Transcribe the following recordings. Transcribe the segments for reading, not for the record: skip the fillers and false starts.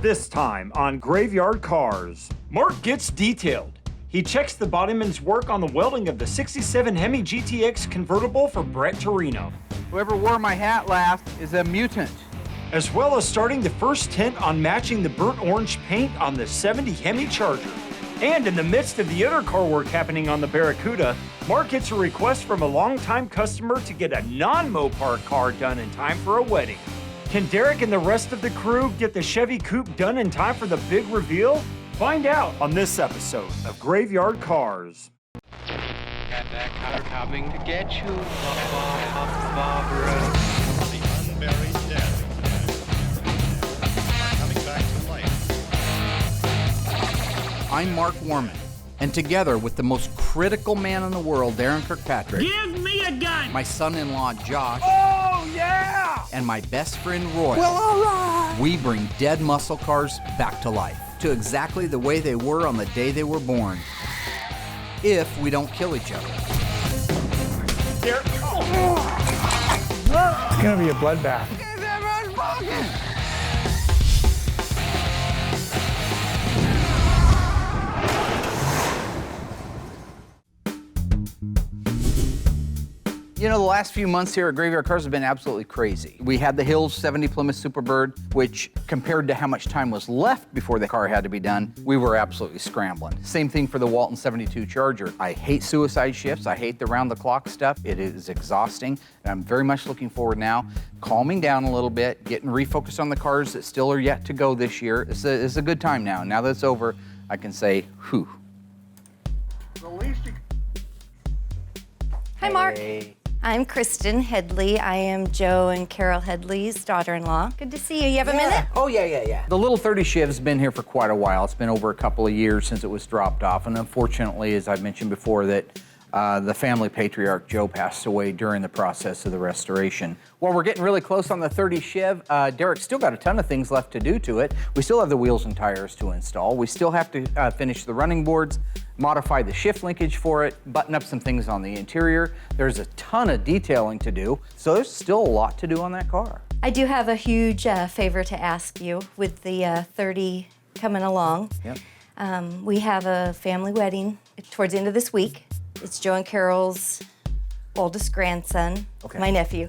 This time on Graveyard Carz, Mark gets detailed. He checks the bodyman's work on the welding of the 67 Hemi GTX convertible for Brett Torino. Whoever wore my hat last is a mutant. As well as starting the first tint on matching the burnt orange paint on the 70 Hemi Charger. And in the midst of the other car work happening on the Barracuda, Mark gets a request from a longtime customer to get a non-Mopar car done in time for a wedding. Can Derek and the rest of the crew get the Chevy Coupe done in time for the big reveal? Find out on this episode of Graveyard Carz. Got that car coming to get you, Barbara. The unburied dead are coming back to life. I'm Mark Warman, and together with the most critical man in the world, Darren Kirkpatrick. Give me a gun! My son-in-law, Josh. Oh, yeah! And my best friend, Roy. Well, all right! We bring dead muscle cars back to life, to exactly the way they were on the day they were born. If we don't kill each other. Derek, It's gonna be a bloodbath. You know, the last few months here at Graveyard Carz have been absolutely crazy. We had the Hills 70 Plymouth Superbird, which compared to how much time was left before the car had to be done, we were absolutely scrambling. Same thing for the Walton 72 Charger. I hate suicide shifts. I hate the round-the-clock stuff. It is exhausting, and I'm very much looking forward now, calming down a little bit, getting refocused on the cars that still are yet to go this year. It's a good time now. Now that it's over, I can say, whew. Hi, Mark. Hey. I'm Kristen Headley. I am Joe and Carol Headley's daughter-in-law. Good to see you. You have a minute? Oh, yeah. The little 30 Chev's been here for quite a while. It's been over a couple of years since it was dropped off. And unfortunately, as I've mentioned before, that the family patriarch, Joe, passed away during the process of the restoration. While we're getting really close on the 30 Chev, Derek's still got a ton of things left to do to it. We still have the wheels and tires to install. We still have to finish the running boards, modify the shift linkage for it, button up some things on the interior. There's a ton of detailing to do, so there's still a lot to do on that car. I do have a huge favor to ask you with the 30 coming along. Yep. We have a family wedding towards the end of this week. It's Joe and Carol's oldest grandson, Okay. my nephew.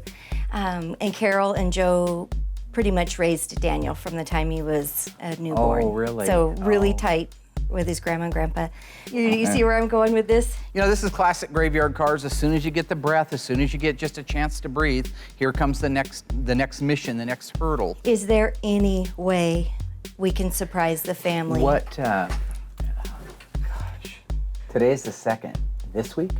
And Carol and Joe pretty much raised Daniel from the time he was a newborn. Oh, really? So really Oh. tight with his grandma and grandpa. You see where I'm going with this? You know, this is classic Graveyard Carz. As soon as you get the breath, as soon as you get just a chance to breathe, here comes the next mission, the next hurdle. Is there any way we can surprise the family? What, gosh, today's the 2nd. This week?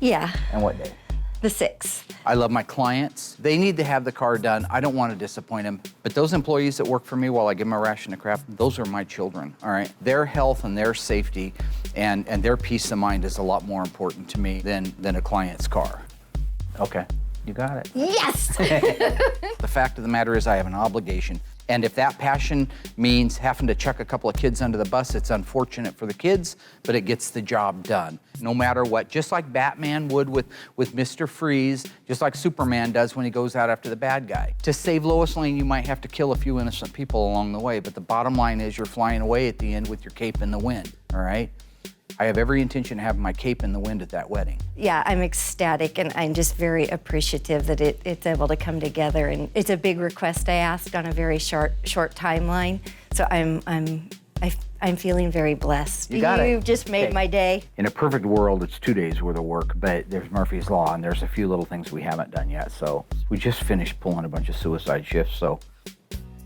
Yeah, And what day? the 6th. I love my clients. They need to have the car done. I don't want to disappoint them. But those employees that work for me while I give them a ration of crap, those are my children, all right? Their health and their safety and their peace of mind is a lot more important to me than a client's car. Okay, you got it. Yes! The fact of the matter is I have an obligation. And if that passion means having to chuck a couple of kids under the bus, it's unfortunate for the kids, but it gets the job done. No matter what, just like Batman would with Mr. Freeze, just like Superman does when he goes out after the bad guy. To save Lois Lane, you might have to kill a few innocent people along the way, but the bottom line is you're flying away at the end with your cape in the wind, all right? I have every intention of having my cape in the wind at that wedding. Yeah, I'm ecstatic, and I'm just very appreciative that it's able to come together. And it's a big request I asked on a very short timeline. So I'm feeling very blessed. You got it. You've just made Okay. my day. In a perfect world, it's 2 days worth of work, but there's Murphy's Law, and there's a few little things we haven't done yet. So we just finished pulling a bunch of suicide shifts, so.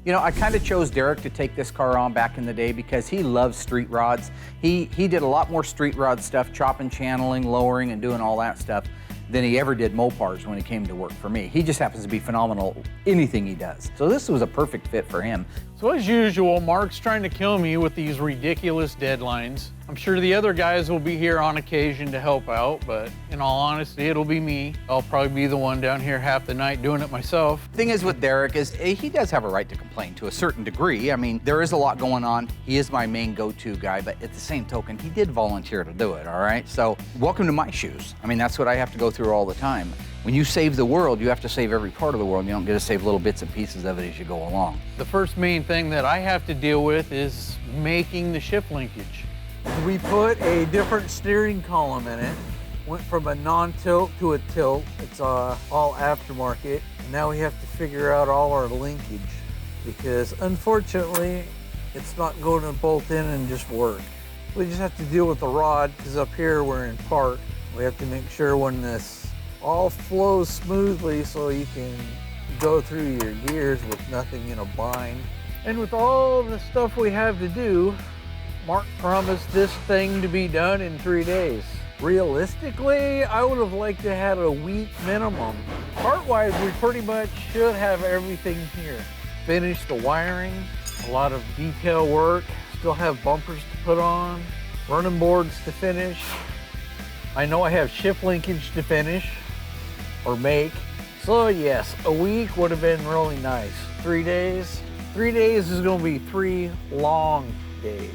You know, I kind of chose Derek to take this car on back in the day because he loves street rods. He did a lot more street rod stuff, chopping, channeling, lowering, and doing all that stuff than he ever did Mopars when he came to work for me. He just happens to be phenomenal anything he does. So this was a perfect fit for him. So as usual, Mark's trying to kill me with these ridiculous deadlines. I'm sure the other guys will be here on occasion to help out, but in all honesty, it'll be me. I'll probably be the one down here half the night doing it myself. Thing is with Derek is he does have a right to complain to a certain degree. I mean, there is a lot going on. He is my main go-to guy, but at the same token, he did volunteer to do it, all right? So welcome to my shoes. I mean, that's what I have to go through all the time. When you save the world, you have to save every part of the world. You don't get to save little bits and pieces of it as you go along. The first main thing that I have to deal with is making the shift linkage. We put a different steering column in it. Went from a non-tilt to a tilt. It's all aftermarket. Now we have to figure out all our linkage because unfortunately, it's not going to bolt in and just work. We just have to deal with the rod because up here we're in park. We have to make sure when this all flows smoothly so you can go through your gears with nothing in a bind. And with all the stuff we have to do, Mark promised this thing to be done in 3 days. Realistically, I would have liked to have a week minimum. Part-wise, we pretty much should have everything here. Finish the wiring, a lot of detail work, still have bumpers to put on, running boards to finish. I know I have shift linkage to finish or make. So yes, a week would have been really nice. 3 days? 3 days is gonna be 3 long days.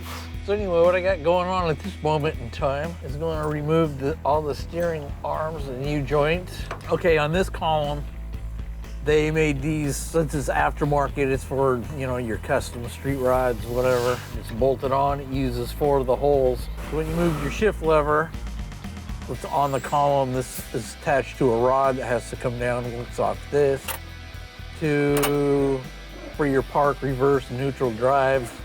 So anyway, what I got going on at this moment in time is going to remove all the steering arms and U-joints. Okay, on this column, they made these, since it's aftermarket, it's for, you know, your custom street rods, whatever. It's bolted on, it uses 4 of the holes. So when you move your shift lever, what's on the column, this is attached to a rod that has to come down and works off this for your park, reverse, neutral drive.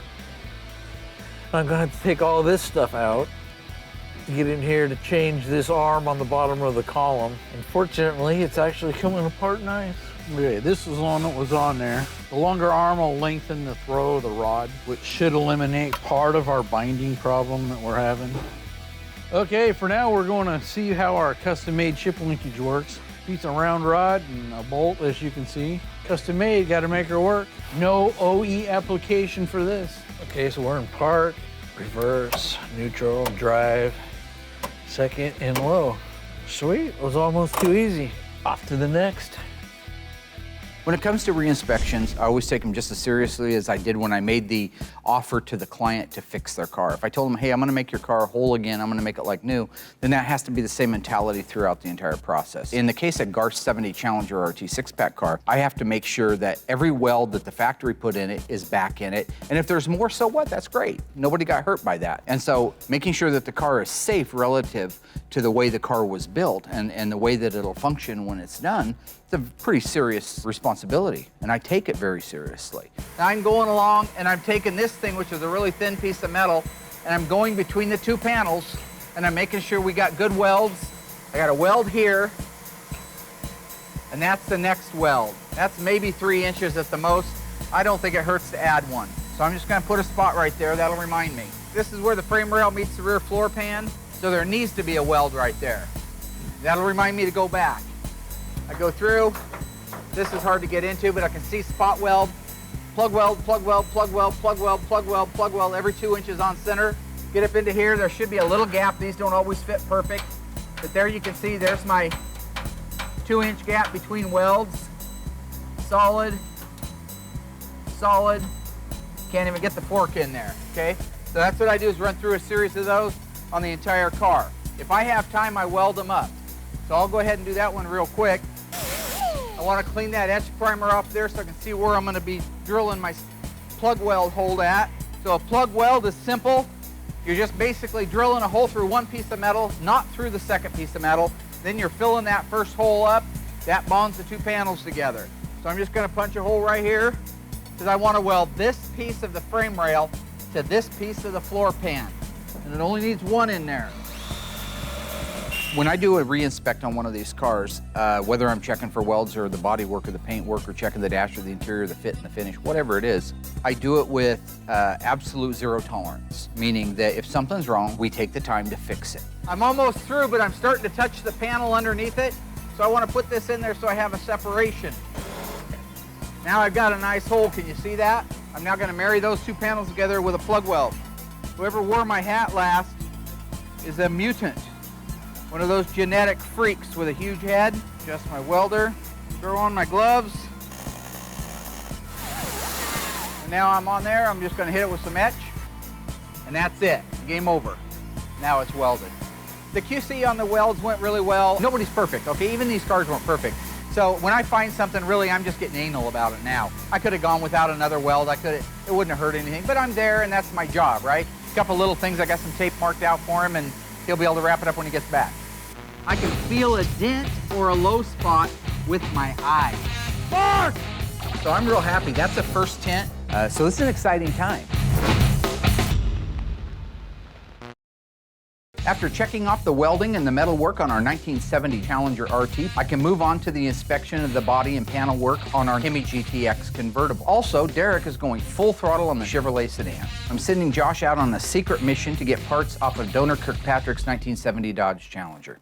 I'm gonna have to take all this stuff out to get in here to change this arm on the bottom of the column. Unfortunately, it's actually coming apart nice. Okay, this is one that was on there. The longer arm will lengthen the throw of the rod, which should eliminate part of our binding problem that we're having. Okay, for now we're gonna see how our custom-made shift linkage works. Piece of round rod and a bolt, as you can see. Custom made, gotta make her work. No OE application for this. Okay, so we're in park, reverse, neutral, drive, second, and low. Sweet, it was almost too easy. Off to the next. When it comes to re-inspections, I always take them just as seriously as I did when I made the offer to the client to fix their car. If I told them, hey, I'm gonna make your car whole again, I'm gonna make it like new, then that has to be the same mentality throughout the entire process. In the case of Carz 70 Challenger RT 6-pack car, I have to make sure that every weld that the factory put in it is back in it. And if there's more, so what? That's great. Nobody got hurt by that. And so making sure that the car is safe relative to the way the car was built and the way that it'll function when it's done, it's a pretty serious responsibility, and I take it very seriously. Now I'm going along and I'm taking this thing, which is a really thin piece of metal, and I'm going between the 2 panels, and I'm making sure we got good welds. I got a weld here, and that's the next weld. That's maybe 3 inches at the most. I don't think it hurts to add one. So I'm just gonna put a spot right there, that'll remind me. This is where the frame rail meets the rear floor pan, so there needs to be a weld right there. That'll remind me to go back. I go through, this is hard to get into, but I can see spot weld, plug weld, plug weld, plug weld, plug weld, plug weld, plug weld, every 2 inches on center. Get up into here, there should be a little gap. These don't always fit perfect, but there you can see there's my 2-inch gap between welds. Solid, solid, can't even get the fork in there, okay? So that's what I do, is run through a series of those on the entire car. If I have time, I weld them up. So I'll go ahead and do that one real quick. I want to clean that etch primer off there so I can see where I'm going to be drilling my plug weld hole at. So a plug weld is simple. You're just basically drilling a hole through one piece of metal, not through the second piece of metal. Then you're filling that first hole up. That bonds the 2 panels together. So I'm just going to punch a hole right here because I want to weld this piece of the frame rail to this piece of the floor pan. And it only needs 1 in there. When I do a re-inspect on one of these cars, whether I'm checking for welds or the body work or the paint work or checking the dash or the interior, the fit and the finish, whatever it is, I do it with absolute 0 tolerance, meaning that if something's wrong, we take the time to fix it. I'm almost through, but I'm starting to touch the panel underneath it, so I want to put this in there so I have a separation. Now I've got a nice hole, can you see that? I'm now going to marry those 2 panels together with a plug weld. Whoever wore my hat last is a mutant. One of those genetic freaks with a huge head. Adjust my welder, throw on my gloves. And now I'm on there, I'm just gonna hit it with some etch. And that's it, game over. Now it's welded. The QC on the welds went really well. Nobody's perfect, okay? Even these cars weren't perfect. So when I find something, really, I'm just getting anal about it now. I could have gone without another weld. It wouldn't have hurt anything, but I'm there and that's my job, right? A couple little things, I got some tape marked out for him and he'll be able to wrap it up when he gets back. I can feel a dent or a low spot with my eyes. Mark! So I'm real happy. That's a first tint. So this is an exciting time. After checking off the welding and the metal work on our 1970 Challenger RT, I can move on to the inspection of the body and panel work on our Hemi GTX convertible. Also, Derek is going full throttle on the Chevrolet sedan. I'm sending Josh out on a secret mission to get parts off of Donor Kirkpatrick's 1970 Dodge Challenger.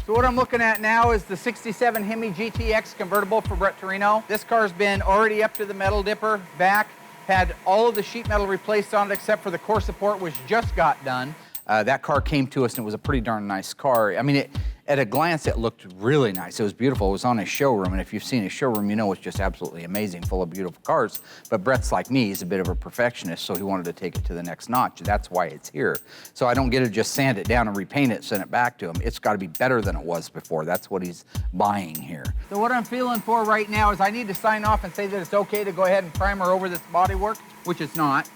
So what I'm looking at now is the 67 Hemi GTX convertible for Brett Torino. This car's been already up to the metal dipper, back, had all of the sheet metal replaced on it except for the core support, which just got done. That car came to us and it was a pretty darn nice car. I mean, at a glance, it looked really nice. It was beautiful. It was on his showroom, and if you've seen his showroom, you know it's just absolutely amazing, full of beautiful cars. But Brett's like me, he's a bit of a perfectionist, so he wanted to take it to the next notch. That's why it's here. So I don't get to just sand it down and repaint it, send it back to him. It's got to be better than it was before. That's what he's buying here. So what I'm feeling for right now is I need to sign off and say that it's okay to go ahead and primer over this bodywork, which it's not,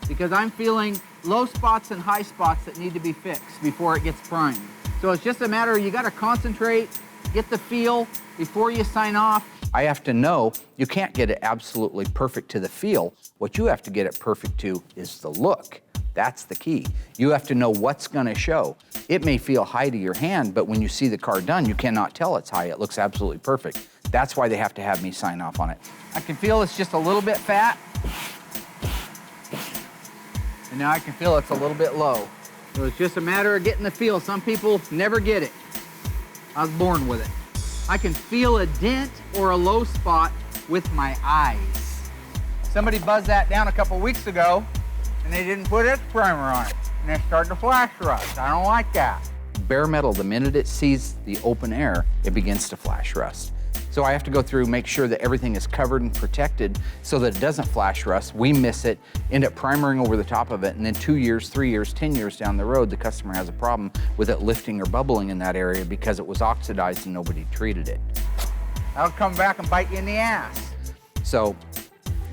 because I'm feeling low spots and high spots that need to be fixed before it gets primed. So it's just a matter of you got to concentrate, get the feel before you sign off. I have to know you can't get it absolutely perfect to the feel. What you have to get it perfect to is the look. That's the key. You have to know what's going to show. It may feel high to your hand, but when you see the car done, you cannot tell it's high. It looks absolutely perfect. That's why they have to have me sign off on it. I can feel it's just a little bit fat. And now I can feel it's a little bit low. So it's just a matter of getting the feel. Some people never get it. I was born with it. I can feel a dent or a low spot with my eyes. Somebody buzzed that down a couple weeks ago and they didn't put its primer on it. And it started to flash rust. I don't like that. Bare metal, the minute it sees the open air, it begins to flash rust. So I have to go through, make sure that everything is covered and protected so that it doesn't flash rust. We miss it, end up primering over the top of it, and then 2 years, 3 years, 10 years down the road, the customer has a problem with it lifting or bubbling in that area because it was oxidized and nobody treated it. That'll come back and bite you in the ass. So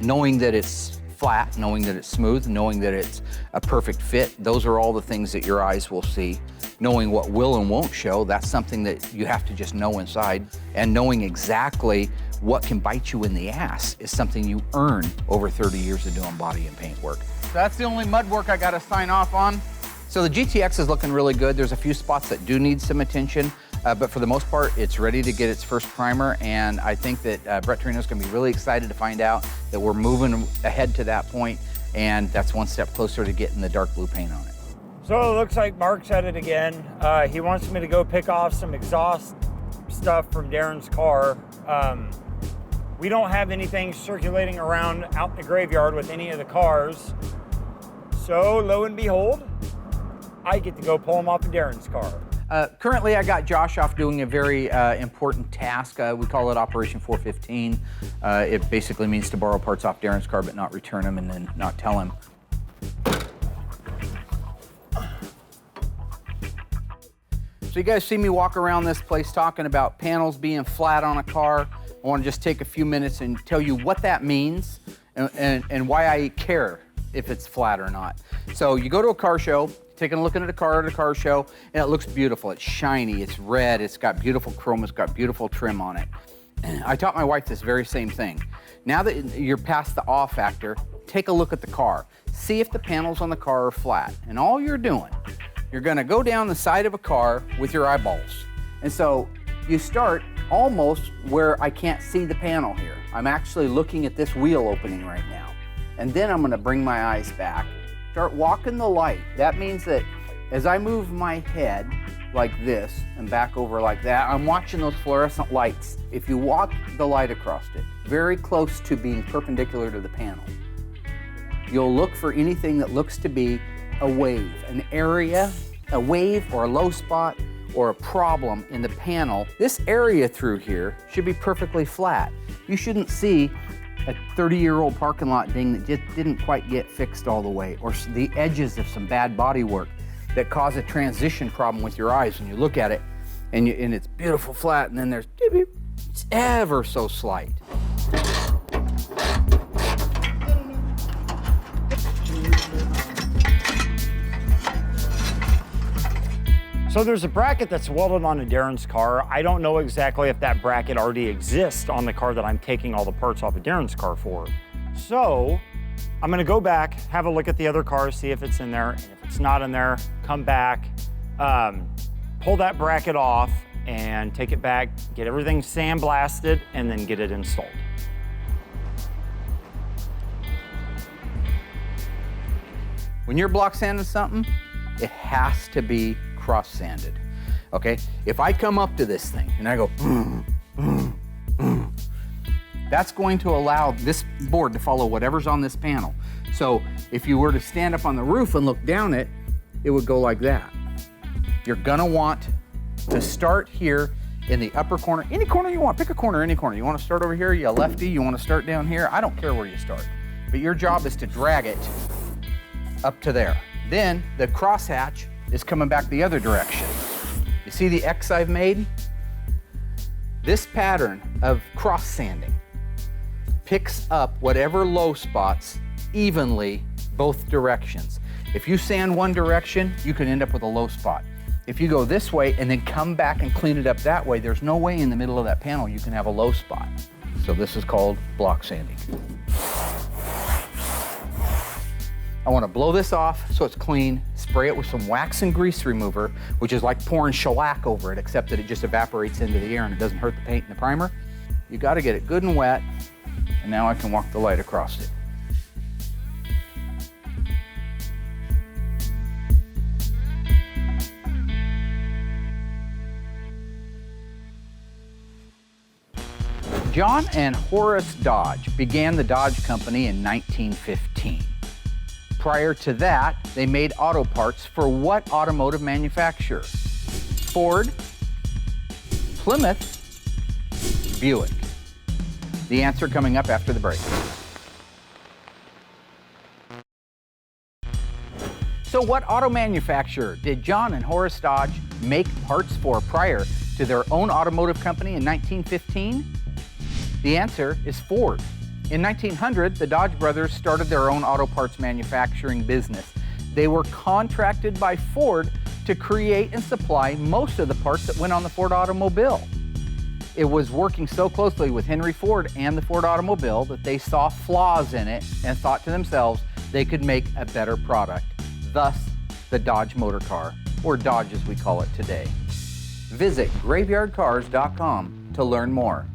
knowing that it's flat, knowing that it's smooth, knowing that it's a perfect fit, those are all the things that your eyes will see. Knowing what will and won't show, that's something that you have to just know inside. And knowing exactly what can bite you in the ass is something you earn over 30 years of doing body and paint work. So that's the only mud work I got to sign off on. So the GTX is looking really good. There's a few spots that do need some attention, but for the most part, it's ready to get its first primer. And I think that Brett Torino's going to be really excited to find out that we're moving ahead to that point, and that's one step closer to getting the dark blue paint on it. So it looks like Mark's at it again. He wants me to go pick off some exhaust stuff from Darren's car. We don't have anything circulating around out in the graveyard with any of the cars. So lo and behold, I get to go pull them off of Darren's car. Currently, I got Josh off doing a very important task. We call it Operation 415. It basically means to borrow parts off Darren's car but not return them and then not tell him. So you guys see me walk around this place talking about panels being flat on a car. I want to just take a few minutes and tell you what that means and why I care if it's flat or not. So you go to a car show, taking a look at a car at a car show, and it looks beautiful. It's shiny, it's red, it's got beautiful chrome, it's got beautiful trim on it. I taught my wife this very same thing. Now that you're past the awe factor, take a look at the car. See if the panels on the car are flat. And all you're doing, you're gonna go down the side of a car with your eyeballs. And so you start almost where I can't see the panel here. I'm actually looking at this wheel opening right now. And then I'm gonna bring my eyes back. Start walking the light. That means that as I move my head like this and back over like that, I'm watching those fluorescent lights. If you walk the light across it, very close to being perpendicular to the panel, you'll look for anything that looks to be a wave, an area, a wave or a low spot or a problem in the panel. This area through here should be perfectly flat. You shouldn't see a 30-year-old parking lot ding that just didn't quite get fixed all the way, or the edges of some bad body work. that cause a transition problem with your eyes when you look at it, and it's beautiful flat, and then there's it's ever so slight. So there's a bracket that's welded onto Darren's car. I don't know exactly if that bracket already exists on the car that I'm taking all the parts off of Darren's car for. So I'm gonna go back, have a look at the other cars, see if it's in there. And if it's not in there, come back, pull that bracket off and take it back, get everything sandblasted, and then get it installed. When you're block sanding something, it has to be cross sanded, okay? If I come up to this thing and I go, that's going to allow this board to follow whatever's on this panel. So if you were to stand up on the roof and look down it, it would go like that. You're gonna want to start here in the upper corner, any corner you want, pick a corner, any corner. You wanna start over here, you lefty, you wanna start down here, I don't care where you start. But your job is to drag it up to there. Then the crosshatch is coming back the other direction. You see the X I've made? This pattern of cross sanding picks up whatever low spots evenly both directions. If you sand one direction, you can end up with a low spot. If you go this way and then come back and clean it up that way, there's no way in the middle of that panel you can have a low spot. So this is called block sanding. I want to blow this off so it's clean, spray it with some wax and grease remover, which is like pouring shellac over it, except that it just evaporates into the air and it doesn't hurt the paint and the primer. You got to get it good and wet, and now I can walk the light across it. John and Horace Dodge began the Dodge Company in 1915. Prior to that, they made auto parts for what automotive manufacturer? Ford, Plymouth, Buick. The answer coming up after the break. So what auto manufacturer did John and Horace Dodge make parts for prior to their own automotive company in 1915? The answer is Ford. In 1900, the Dodge brothers started their own auto parts manufacturing business. They were contracted by Ford to create and supply most of the parts that went on the Ford automobile. It was working so closely with Henry Ford and the Ford automobile that they saw flaws in it and thought to themselves they could make a better product. Thus, the Dodge motor car, or Dodge as we call it today. Visit graveyardcars.com to learn more.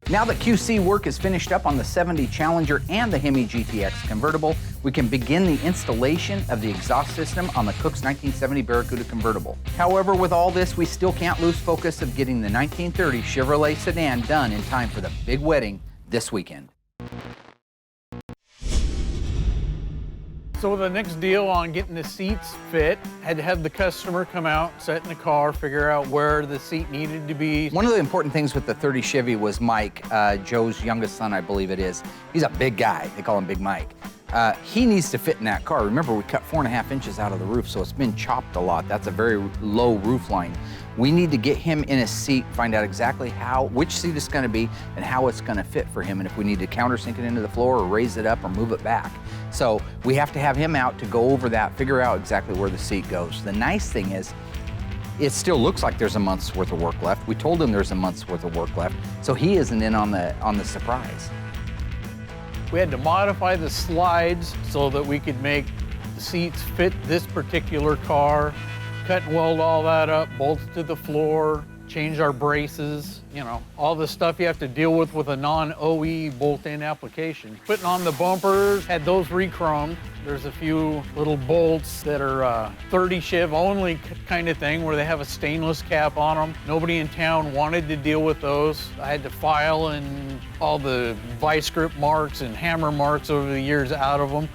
Now that QC work is finished up on the 70 Challenger and the Hemi GTX convertible, we can begin the installation of the exhaust system on the Cook's 1970 Barracuda convertible. However, with all this, we still can't lose focus of getting the 1930 Chevrolet sedan done in time for the big wedding this weekend. So the next deal on getting the seats fit, had to have the customer come out, sit in the car, figure out where the seat needed to be. One of the important things with the 30 Chevy was Mike, Joe's youngest son, I believe it is. He's a big guy. They call him Big Mike. He needs to fit in that car. Remember, we cut 4.5 inches out of the roof, so it's been chopped a lot. That's a very low roof line. We need to get him in a seat, find out exactly which seat it's gonna be and how it's gonna fit for him, and if we need to countersink it into the floor or raise it up or move it back. So we have to have him out to go over that, figure out exactly where the seat goes. The nice thing is, it still looks like there's a month's worth of work left. We told him there's a month's worth of work left, so he isn't in on the surprise. We had to modify the slides so that we could make the seats fit this particular car, cut and weld all that up, bolts to the floor, change our braces, you know, all the stuff you have to deal with a non-OE bolt-in application. Putting on the bumpers, had those re-chromed. There's a few little bolts that are 30 Chev only kind of thing where they have a stainless cap on them. Nobody in town wanted to deal with those. I had to file and all the vice grip marks and hammer marks over the years out of them,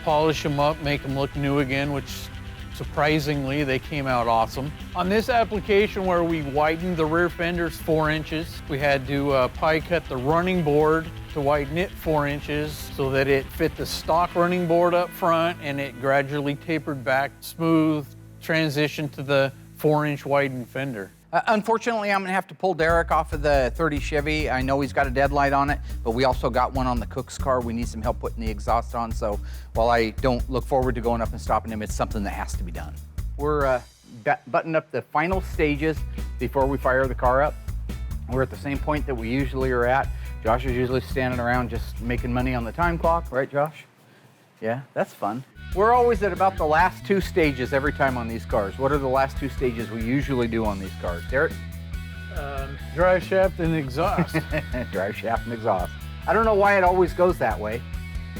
polish them up, make them look new again, which Surprisingly, they came out awesome. On this application where we widened the rear fenders 4 inches, we had to pie cut the running board to widen it 4 inches so that it fit the stock running board up front, and it gradually tapered back, smooth transition to the 4-inch widened fender. Unfortunately, I'm gonna have to pull Derek off of the 30 Chevy. I know he's got a deadlight on it, but we also got one on the Cook's car. We need some help putting the exhaust on, so while I don't look forward to going up and stopping him, it's something that has to be done. We're buttoning up the final stages before we fire the car up. We're at the same point that we usually are at. Josh is usually standing around just making money on the time clock, right, Josh? Yeah, that's fun. We're always at about the last 2 stages every time on these cars. What are the last 2 stages we usually do on these cars? Derek? Drive shaft and exhaust. Drive shaft and exhaust. I don't know why it always goes that way.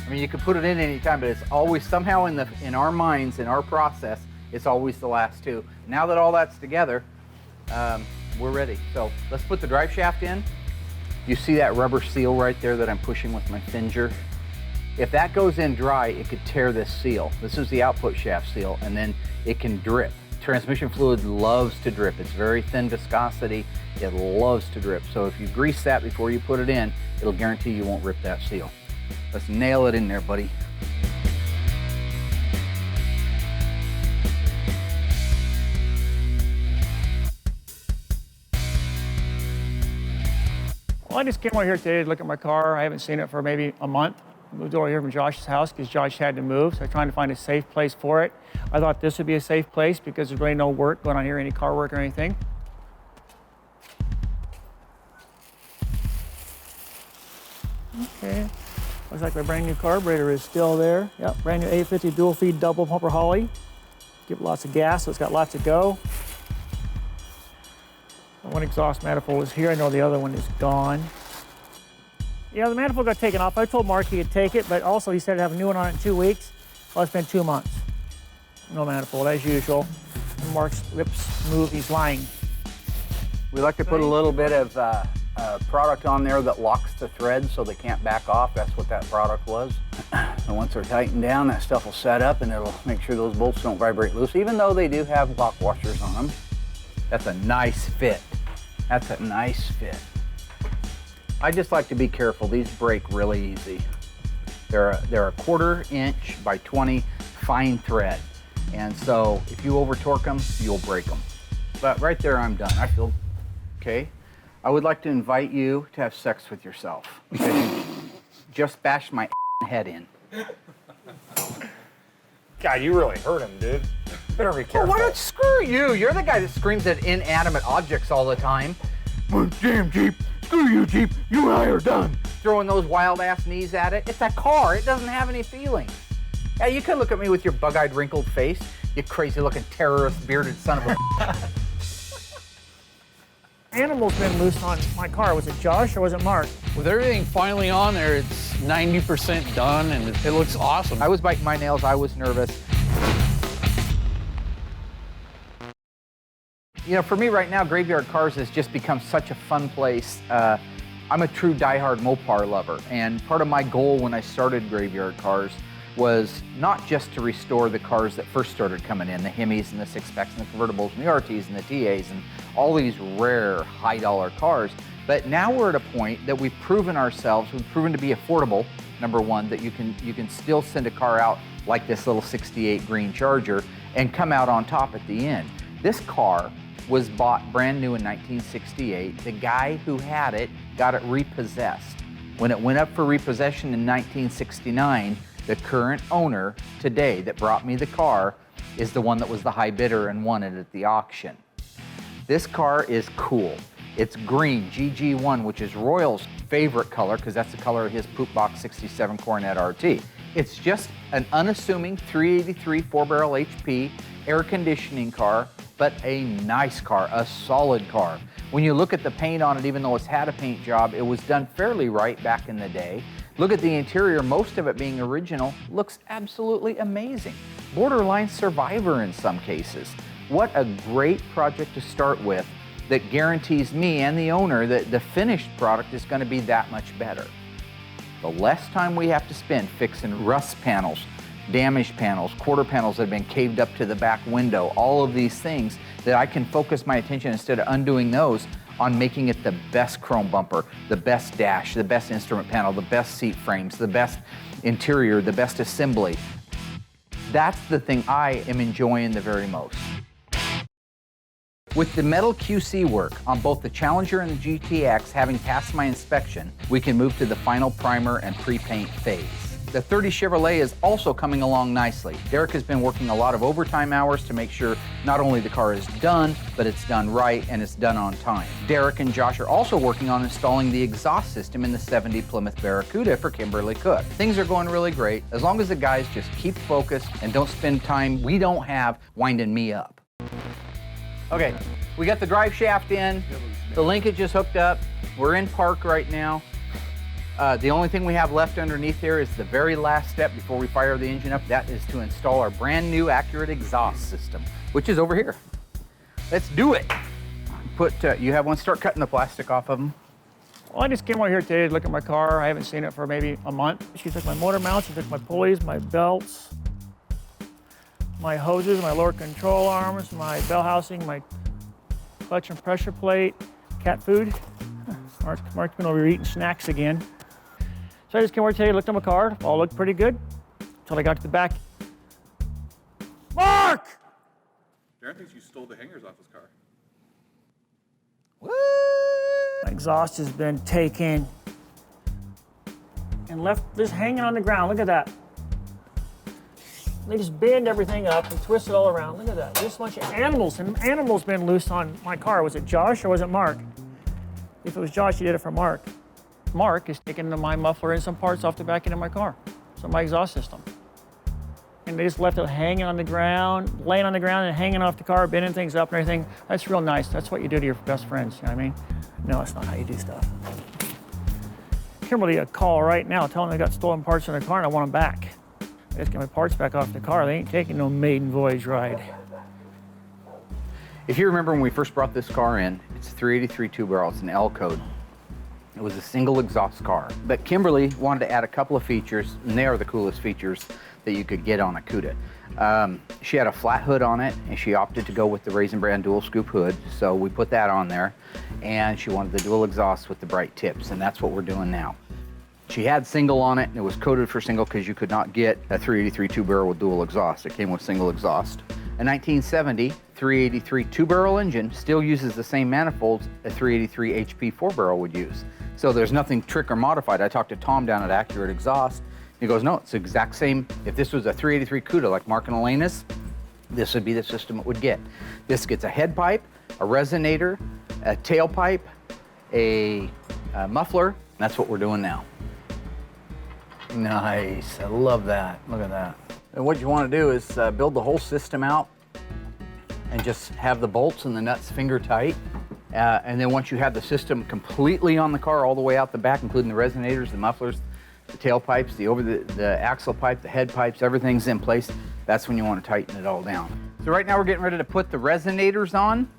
I mean, you can put it in any time, but it's always somehow in our minds, in our process, it's always the last 2. Now that all that's together, we're ready. So let's put the drive shaft in. You see that rubber seal right there that I'm pushing with my finger? If that goes in dry, it could tear this seal. This is the output shaft seal, and then it can drip. Transmission fluid loves to drip. It's very thin viscosity. It loves to drip. So if you grease that before you put it in, it'll guarantee you won't rip that seal. Let's nail it in there, buddy. Well, I just came over here today to look at my car. I haven't seen it for maybe a month. I moved over here from Josh's house because Josh had to move, so I'm trying to find a safe place for it. I thought this would be a safe place because there's really no work going on here, any car work or anything. Okay, looks like my brand new carburetor is still there. Yep, brand new 850 dual feed double pumper Holly. Give it lots of gas, so it's got lots to go. One exhaust manifold is here. I know the other one is gone. Yeah, the manifold got taken off. I told Mark he could take it, but also he said to have a new one on it in 2 weeks. Well, it's been 2 months. No manifold, as usual. And Mark's lips move, he's lying. We like to put a little bit of product on there that locks the threads so they can't back off. That's what that product was. And once they're tightened down, that stuff will set up and it'll make sure those bolts don't vibrate loose, even though they do have lock washers on them. That's a nice fit. That's a nice fit. I just like to be careful. These break really easy. They're a 1/4 inch by 20 fine thread. And so if you over torque them, you'll break them. But right there, I'm done. I feel okay. I would like to invite you to have sex with yourself because you just bashed my head in. God, you really hurt him, dude. Better be careful. Why don't screw you? You're the guy that screams at inanimate objects all the time. Damn Jeep, screw you Jeep, you and I are done. Throwing those wild ass knees at it. It's a car, it doesn't have any feeling. Yeah, you can look at me with your bug-eyed wrinkled face, you crazy looking terrorist bearded son of a Animal's been loose on my car. Was it Josh or was it Mark? With everything finally on there, it's 90% done and it looks awesome. I was biting my nails, I was nervous. You know, for me right now, Graveyard Carz has just become such a fun place. I'm a true diehard Mopar lover, and part of my goal when I started Graveyard Carz was not just to restore the cars that first started coming in, the Hemis and the 6-packs and the convertibles and the RTs and the TAs and all these rare high-dollar cars, but now we're at a point that we've proven ourselves, we've proven to be affordable, number one, that you can still send a car out like this little 68 green Charger and come out on top at the end. This car was bought brand new in 1968. The guy who had it got it repossessed. When it went up for repossession in 1969, the current owner today that brought me the car is the one that was the high bidder and won it at the auction. This car is cool. It's green, GG1, which is Royal's favorite color because that's the color of his Poop Box 67 Coronet RT. It's just an unassuming 383 4-barrel HP air conditioning car, but a nice car, a solid car. When you look at the paint on it, even though it's had a paint job, it was done fairly right back in the day. Look at the interior, most of it being original, looks absolutely amazing. Borderline survivor in some cases. What a great project to start with that guarantees me and the owner that the finished product is going to be that much better. The less time we have to spend fixing rust panels, damaged panels, quarter panels that have been caved up to the back window, all of these things that I can focus my attention instead of undoing those on making it the best chrome bumper, the best dash, the best instrument panel, the best seat frames, the best interior, the best assembly. That's the thing I am enjoying the very most. With the metal QC work on both the Challenger and the GTX having passed my inspection, we can move to the final primer and pre-paint phase. The 30 Chevrolet is also coming along nicely. Derek has been working a lot of overtime hours to make sure not only the car is done, but it's done right and it's done on time. Derek and Josh are also working on installing the exhaust system in the 70 Plymouth Barracuda for Kimberly Cook. Things are going really great as long as the guys just keep focused and don't spend time we don't have winding me up. Okay, we got the drive shaft in, the linkage is hooked up, we're in park right now. The only thing we have left underneath here is the very last step before we fire the engine up. That is to install our brand new accurate exhaust system, which is over here. Let's do it. You have one, start cutting the plastic off of them. Well, I just came over here today to look at my car. I haven't seen it for maybe a month. She took my motor mounts, she took my pulleys, my belts, my hoses, my lower control arms, my bell housing, my clutch and pressure plate, cat food. Mark's been over here eating snacks again. So I just came over today, looked at my car, all looked pretty good, until I got to the back. Mark! Darren thinks you stole the hangers off his car. What? My exhaust has been taken and left just hanging on the ground. Look at that. They just bend everything up and twist it all around. Look at that. Just a bunch of animals, and animals been loose on my car. Was it Josh or was it Mark? If it was Josh, he did it for Mark. Mark is taking my muffler and some parts off the back end of my car, so my exhaust system. And they just left it hanging on the ground, laying on the ground and hanging off the car, bending things up and everything. That's real nice. That's what you do to your best friends, you know what I mean? No, that's not how you do stuff. Kimberly a call right now telling me I got stolen parts in the car and I want them back. I just get my parts back off the car. They ain't taking no maiden voyage ride. If you remember when we first brought this car in, it's 383 two-barrel, it's an L code. It was a single exhaust car. But Kimberly wanted to add a couple of features, and they are the coolest features that you could get on a Cuda. She had a flat hood on it, and she opted to go with the Raisin Brand dual scoop hood, so we put that on there. And she wanted the dual exhaust with the bright tips, and that's what we're doing now. She had single on it, and it was coded for single because you could not get a 383 two-barrel with dual exhaust. It came with single exhaust. A 1970 383 two-barrel engine still uses the same manifolds a 383 HP four-barrel would use. So there's nothing trick or modified. I talked to Tom down at Accurate Exhaust. He goes, no, it's the exact same. If this was a 383 Cuda like Mark and Elena's, this would be the system it would get. This gets a head pipe, a resonator, a tailpipe, a muffler. That's what we're doing now. Nice, I love that. Look at that. And what you want to do is build the whole system out and just have the bolts and the nuts finger tight. And then once you have the system completely on the car all the way out the back, including the resonators, the mufflers, the tailpipes, the axle pipe, the head pipes, everything's in place, that's when you want to tighten it all down. So right now we're getting ready to put the resonators on.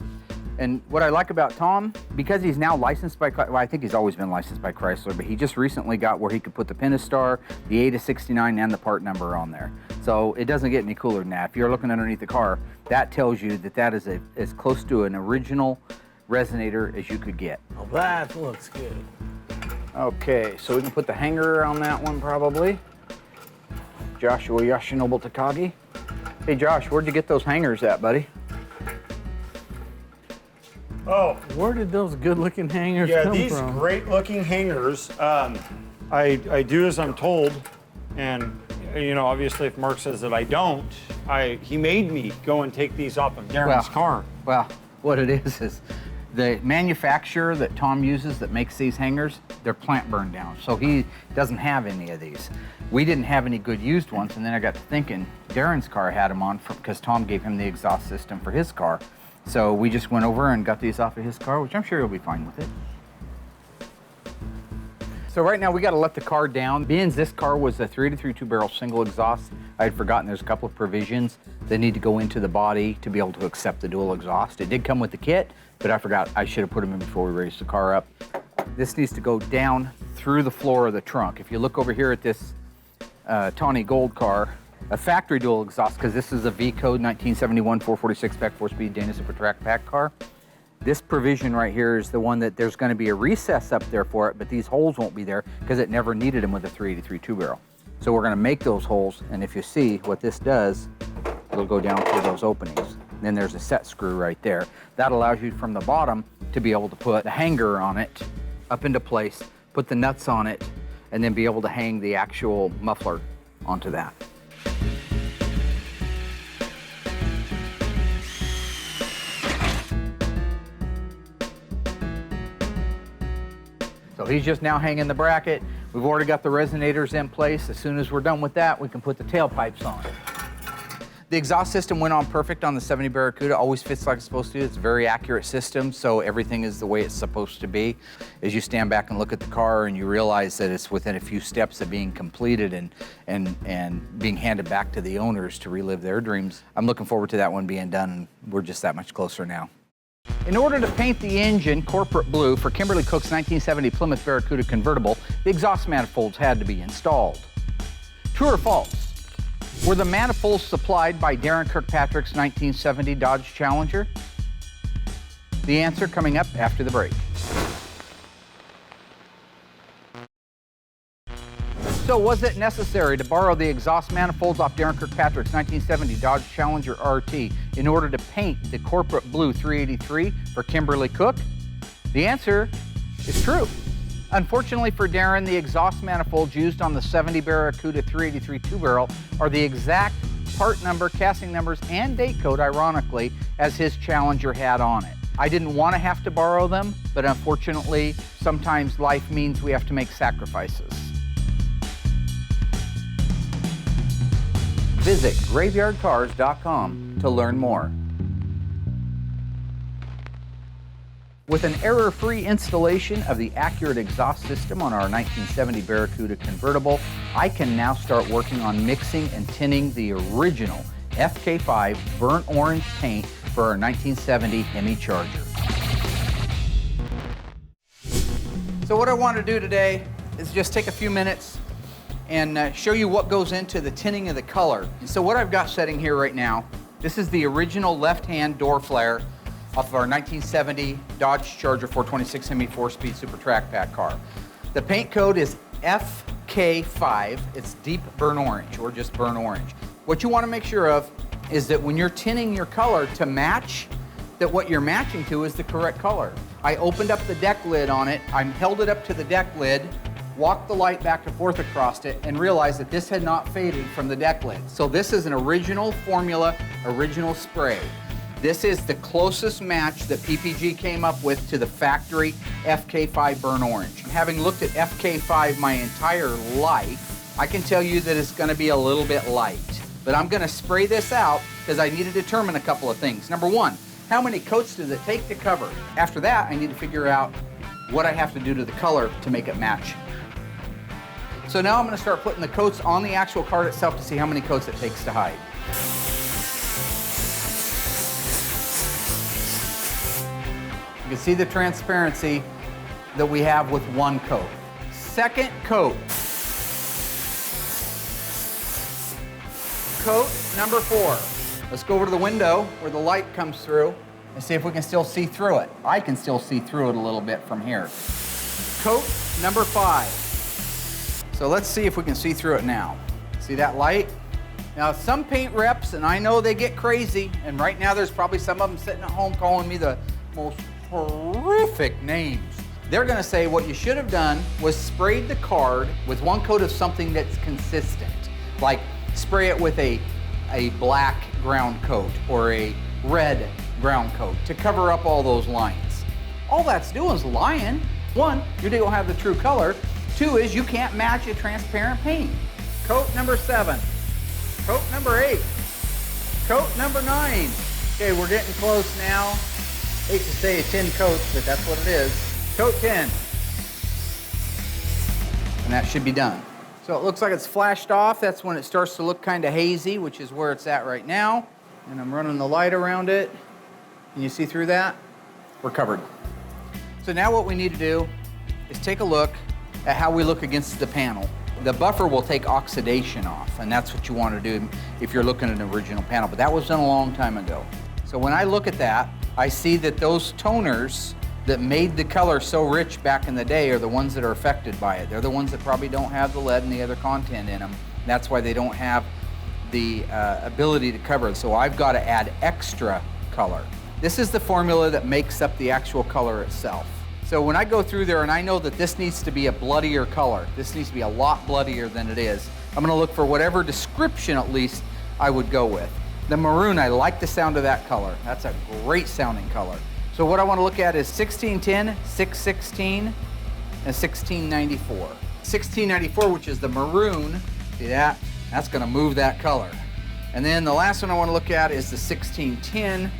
And what I like about Tom, because he's now licensed by, well, I think he's always been licensed by Chrysler, but he just recently got where he could put the Pentastar, the A to 69, and the part number on there. So it doesn't get any cooler than that. If you're looking underneath the car, that tells you that that is as close to an original resonator as you could get. Oh, that looks good. Okay, so we can put the hanger on that one probably. Joshua Yoshinobu Takagi. Hey Josh, where'd you get those hangers at, buddy? Oh, Where did those good-looking hangers yeah, come these from? great-looking hangers. I do as I'm told, and you know, obviously, if Mark says that I don't, he made me go and take these off of Darren's car. Well, what it is the manufacturer that Tom uses that makes these hangers, they're plant burned down, so he doesn't have any of these. We didn't have any good used ones, and then I got to thinking, Darren's car had them on because Tom gave him the exhaust system for his car. So we just went over and got these off of his car, which I'm sure he'll be fine with it. So right now we got to let the car down. Being this car was a 383 two-barrel single exhaust, I had forgotten there's a couple of provisions that need to go into the body to be able to accept the dual exhaust. It did come with the kit, but I forgot I should have put them in before we raised the car up. This needs to go down through the floor of the trunk. If you look over here at this tawny gold car, A factory dual exhaust, because this is a V code 1971 446 spec 4-speed Dana Super Track Pack car. This provision right here is the one that there's going to be a recess up there for it, but these holes won't be there because it never needed them with a 383 two-barrel. So we're going to make those holes, and if you see what this does, it'll go down through those openings. Then there's a set screw right there. That allows you from the bottom to be able to put the hanger on it up into place, put the nuts on it, and then be able to hang the actual muffler onto that. So he's just now hanging the bracket. We've already got the resonators in place. As soon as we're done with that, we can put the tailpipes on. The exhaust system went on perfect on the 70 Barracuda. Always fits like it's supposed to. It's a very accurate system, so everything is the way it's supposed to be. As you stand back and look at the car and you realize that it's within a few steps of being completed and being handed back to the owners to relive their dreams, I'm looking forward to that one being done, and we're just that much closer now. In order to paint the engine corporate blue for Kimberly Cook's 1970 Plymouth Barracuda convertible, the exhaust manifolds had to be installed. True or false? Were the manifolds supplied by Darren Kirkpatrick's 1970 Dodge Challenger? The answer coming up after the break. So was it necessary to borrow the exhaust manifolds off Darren Kirkpatrick's 1970 Dodge Challenger RT in order to paint the corporate blue 383 for Kimberly Cook? The answer is true. Unfortunately for Darren, the exhaust manifolds used on the 70 Barracuda 383 two-barrel are the exact part number, casting numbers, and date code, ironically, as his Challenger had on it. I didn't want to have to borrow them, but unfortunately, sometimes life means we have to make sacrifices. Visit graveyardcars.com to learn more. With an error-free installation of the accurate exhaust system on our 1970 Barracuda convertible, I can now start working on mixing and tinting the original FK5 burnt orange paint for our 1970 Hemi Charger. So what I want to do today is just take a few minutes and show you what goes into the tinting of the color. So what I've got setting here right now, this is the original left-hand door flare off of our 1970 Dodge Charger 426 Hemi 4-speed Super Track Pack car. The paint code is FK5. It's deep burnt orange, or just burnt orange. What you want to make sure of is that when you're tinting your color to match, that what you're matching to is the correct color. I opened up the deck lid on it, I held it up to the deck lid, walked the light back and forth across it, and realized that this had not faded from the deck lid. So this is an original formula, original spray. This is the closest match that PPG came up with to the factory FK5 burnt orange. Having looked at FK5 my entire life, I can tell you that it's going to be a little bit light. But I'm going to spray this out because I need to determine a couple of things. Number one, how many coats does it take to cover? After that, I need to figure out what I have to do to the color to make it match. So now I'm going to start putting the coats on the actual card itself to see how many coats it takes to hide. You can see the transparency that we have with one coat. Second coat. Coat number 4. Let's go over to the window where the light comes through and see if we can still see through it. I can still see through it a little bit from here. Coat number 5. So let's see if we can see through it now. See that light? Now some paint reps, and I know they get crazy, and right now there's probably some of them sitting at home calling me the most horrific names. They're going to say what you should have done was sprayed the card with one coat of something that's consistent. Like spray it with a black ground coat or a red ground coat to cover up all those lines. All that's doing is lying. One, you don't have the true color. Two is you can't match a transparent paint. Coat number 7. Coat number 8. Coat number 9. Okay, we're getting close now. Hate to say 10 coats, but that's what it is. Coat 10. And that should be done. So it looks like it's flashed off. That's when it starts to look kind of hazy, which is where it's at right now. And I'm running the light around it. Can you see through that? We're covered. So now what we need to do is take a look at how we look against the panel. The buffer will take oxidation off, and that's what you want to do if you're looking at an original panel, but that was done a long time ago. So when I look at that, I see that those toners that made the color so rich back in the day are the ones that are affected by it. They're the ones that probably don't have the lead and the other content in them. That's why they don't have the ability to cover it. So I've got to add extra color. This is the formula that makes up the actual color itself. So when I go through there and I know that this needs to be a bloodier color, this needs to be a lot bloodier than it is, I'm gonna look for whatever description at least I would go with. The maroon, I like the sound of that color. That's a great sounding color. So what I wanna look at is 1610, 616, and 1694. 1694, which is the maroon, see that? That's gonna move that color. And then the last one I wanna look at is the 1610,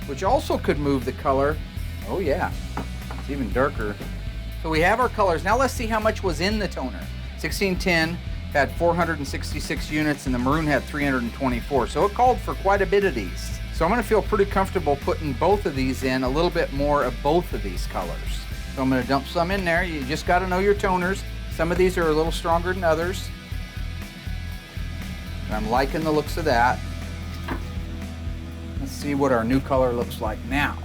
which also could move the color. Oh yeah. It's even darker. So we have our colors. Now let's see how much was in the toner. 1610 had 466 units and the maroon had 324. So it called for quite a bit of these. So I'm gonna feel pretty comfortable putting both of these in, a little bit more of both of these colors. So I'm gonna dump some in there. You just gotta know your toners. Some of these are a little stronger than others. And I'm liking the looks of that. Let's see what our new color looks like now.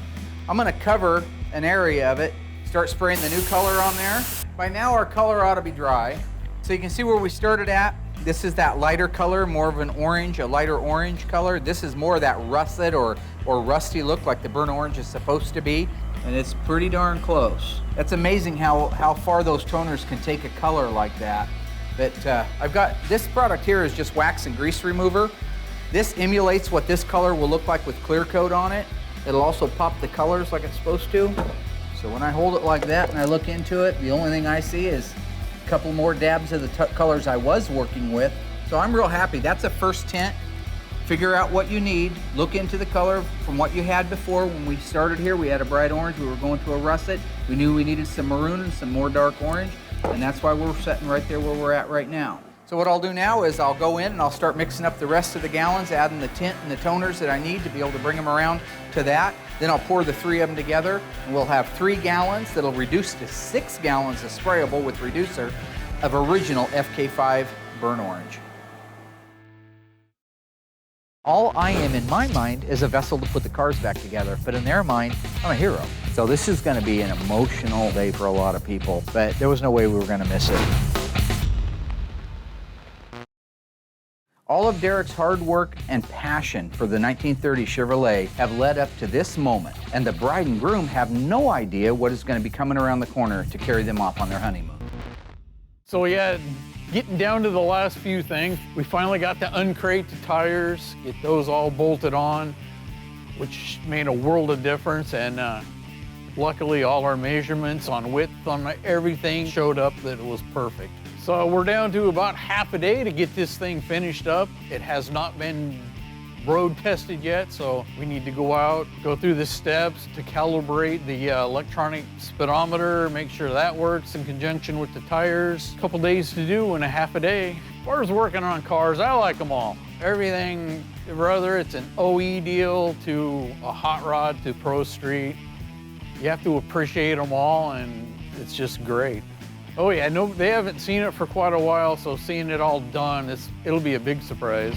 I'm gonna cover an area of it, start spraying the new color on there. By now our color ought to be dry. So you can see where we started at. This is that lighter color, more of an orange, a lighter orange color. This is more of that russet or rusty look like the burnt orange is supposed to be. And it's pretty darn close. That's amazing how far those toners can take a color like that. But I've got, this product here is just wax and grease remover. This emulates what this color will look like with clear coat on it. It'll also pop the colors like it's supposed to. So when I hold it like that and I look into it, the only thing I see is a couple more dabs of the colors I was working with. So I'm real happy. That's a first tint. Figure out what you need. Look into the color from what you had before. When we started here, we had a bright orange. We were going to a russet. We knew we needed some maroon and some more dark orange. And that's why we're sitting right there where we're at right now. So what I'll do now is I'll go in and I'll start mixing up the rest of the gallons, adding the tint and the toners that I need to be able to bring them around to that. Then I'll pour the 3 of them together and we'll have 3 gallons that'll reduce to 6 gallons of sprayable with reducer of original FK5 burnt orange. All I am in my mind is a vessel to put the Carz back together, but in their mind, I'm a hero. So this is gonna be an emotional day for a lot of people, but there was no way we were gonna miss it. All of Derek's hard work and passion for the 1930 Chevrolet have led up to this moment, and the bride and groom have no idea what is going to be coming around the corner to carry them off on their honeymoon. So yeah, getting down to the last few things, we finally got to uncrate the tires, get those all bolted on, which made a world of difference, and luckily all our measurements on width, on everything showed up that it was perfect. So we're down to about half a day to get this thing finished up. It has not been road tested yet, so we need to go out, go through the steps to calibrate the electronic speedometer, make sure that works in conjunction with the tires. A couple days to do in a half a day. As far as working on cars, I like them all. Everything, whether it's an OE deal to a hot rod to Pro Street, you have to appreciate them all, and it's just great. Oh yeah, no, they haven't seen it for quite a while, so seeing it all done, it'll be a big surprise.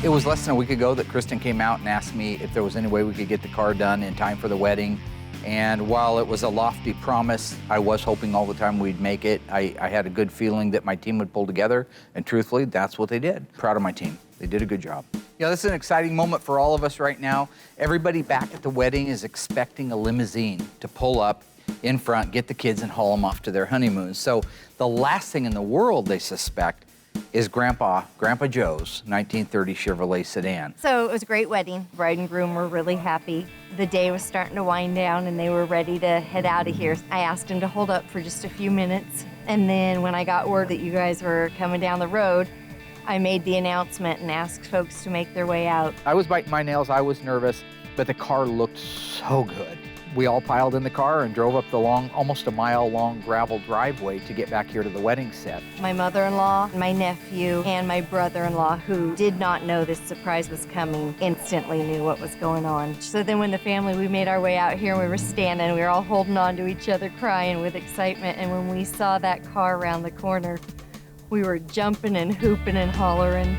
It was less than a week ago that Kristen came out and asked me if there was any way we could get the car done in time for the wedding. And while it was a lofty promise, I was hoping all the time we'd make it. I had a good feeling that my team would pull together, and truthfully, that's what they did. Proud of my team. They did a good job. Yeah, this is an exciting moment for all of us right now. Everybody back at the wedding is expecting a limousine to pull up in front, get the kids, and haul them off to their honeymoon. So the last thing in the world they suspect is Grandpa Joe's 1930 Chevrolet sedan. So it was a great wedding. Bride and groom were really happy. The day was starting to wind down and they were ready to head out of here. I asked him to hold up for just a few minutes. And then when I got word that you guys were coming down the road, I made the announcement and asked folks to make their way out. I was biting my nails, I was nervous, but the car looked so good. We all piled in the car and drove up the long, almost a mile-long gravel driveway to get back here to the wedding set. My mother-in-law, my nephew, and my brother-in-law, who did not know this surprise was coming, instantly knew what was going on. So then when the family, we made our way out here and we were standing, we were all holding on to each other, crying with excitement. And when we saw that car around the corner, we were jumping and hooping and hollering.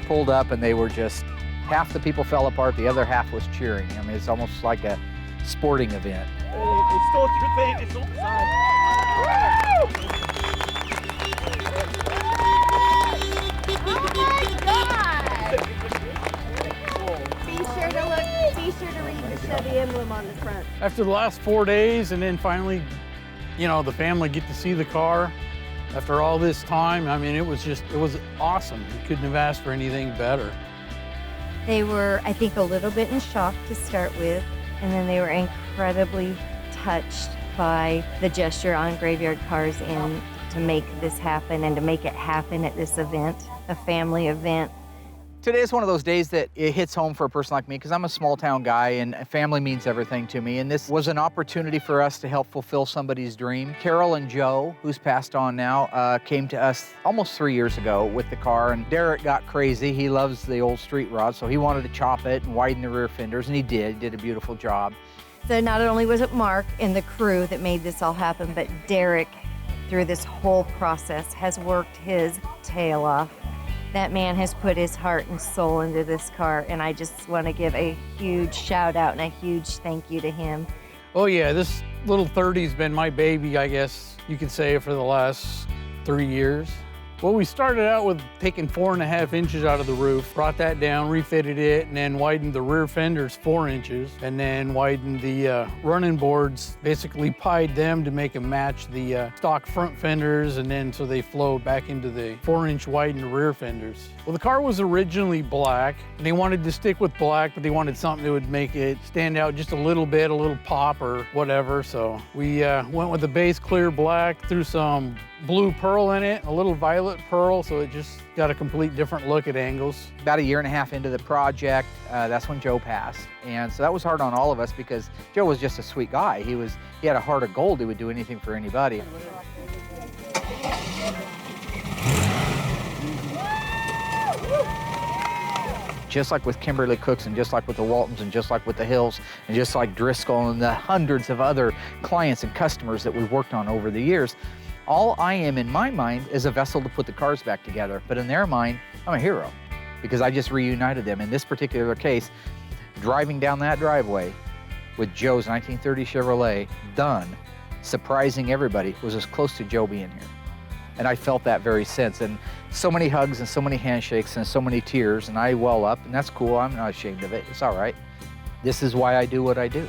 Pulled up and they were just, half the people fell apart, the other half was cheering. I mean, it's almost like a sporting event. They stole your thing, they stole the Be sure to read the Chevy emblem on the front. After the last 4 days, and then finally, you know, the family get to see the car. After all this time, I mean, it was awesome. You couldn't have asked for anything better. They were, I think, a little bit in shock to start with, and then they were incredibly touched by the gesture on Graveyard Carz and to make this happen and to make it happen at this event, a family event. Today is one of those days that it hits home for a person like me because I'm a small town guy and family means everything to me. And this was an opportunity for us to help fulfill somebody's dream. Carol and Joe, who's passed on now, came to us almost 3 years ago with the car. And Derek got crazy. He loves the old street rod, so he wanted to chop it and widen the rear fenders, and he did a beautiful job. So not only was it Mark and the crew that made this all happen, but Derek, through this whole process, has worked his tail off. That man has put his heart and soul into this car, and I just want to give a huge shout out and a huge thank you to him. Oh yeah, this little 30's been my baby, I guess you could say, for the last 3 years. Well, we started out with taking 4.5 inches out of the roof, brought that down, refitted it, and then widened the rear fenders 4 inches, and then widened the running boards, basically pied them to make them match the stock front fenders, and then so they flow back into the 4-inch widened rear fenders. Well, the car was originally black, and they wanted to stick with black, but they wanted something that would make it stand out just a little bit, a little pop or whatever, so we went with the base clear black, threw some blue pearl in it, a little violet pearl, so it just got a complete different look at angles. About 1.5 years into the project, that's when Joe passed. And so that was hard on all of us because Joe was just a sweet guy. He had a heart of gold. He would do anything for anybody. Just like with Kimberly Cooks and just like with the Waltons and just like with the Hills and just like Driscoll and the hundreds of other clients and customers that we've worked on over the years, all I am in my mind is a vessel to put the cars back together. But in their mind, I'm a hero because I just reunited them. In this particular case, driving down that driveway with Joe's 1930 Chevrolet done, surprising everybody, was as close to Joe being here. And I felt that very sense. And so many hugs and so many handshakes and so many tears, and I well up, and that's cool. I'm not ashamed of it. It's all right. This is why I do what I do.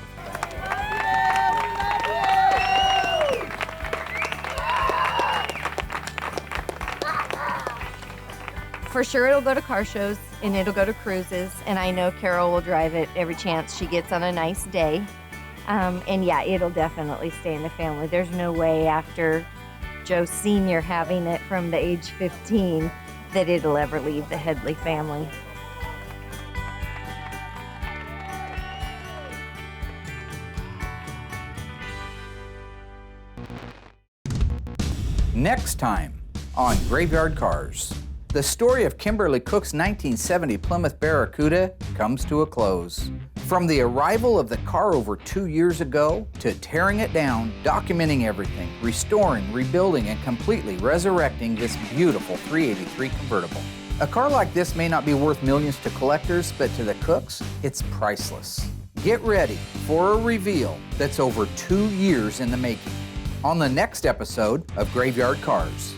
For sure it'll go to car shows and it'll go to cruises, and I know Carol will drive it every chance she gets on a nice day. And yeah, it'll definitely stay in the family. There's no way after Joe Sr. having it from the age 15 that it'll ever leave the Headley family. Next time on Graveyard Carz, the story of Kimberly Cook's 1970 Plymouth Barracuda comes to a close. From the arrival of the car over 2 years ago to tearing it down, documenting everything, restoring, rebuilding, and completely resurrecting this beautiful 383 convertible. A car like this may not be worth millions to collectors, but to the Cooks, it's priceless. Get ready for a reveal that's over 2 years in the making on the next episode of Graveyard Carz.